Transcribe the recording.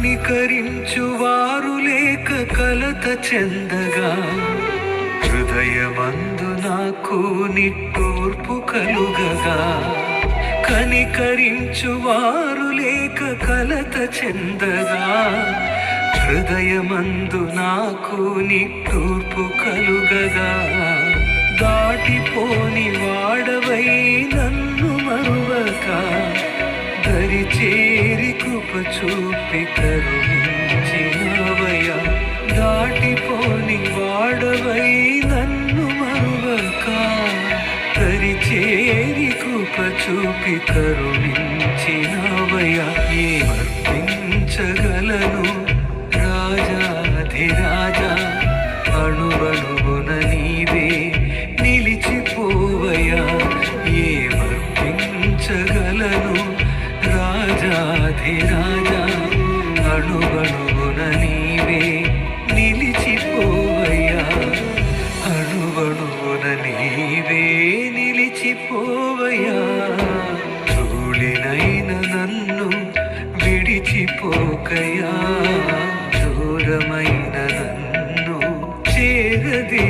కనికరించువారు లేక కలత చెందగా హృదయమందు నాకు నిట్టూర్పు కలుగగా కనికరించువారు లేక కలత చెందగా హృదయమందు నాకు నిట్టూర్పు కలుగగా దాటిపోని వాడవై నన్ను మరువక దరిచేరి కృప చూపి కరుణించినవయ్యా దాటిపోని వాడవై నన్ను మరువక దరిచేరి కృప చూపి కరుణించినవయ్యా ఏమర్పించగలను రాజాధిరాజా అణువణువున నీవే నిలిచిపోవయ్యా ఏమర్పించగలను రాజాధిరాజా అణువణువున నీవే నిలిచిపోవయ్యా అణువణువున నీవే నిలిచిపోవయ్యా ధూళినైన నన్ను విడిచిపోకయా దూరమైన నన్ను చేరదీ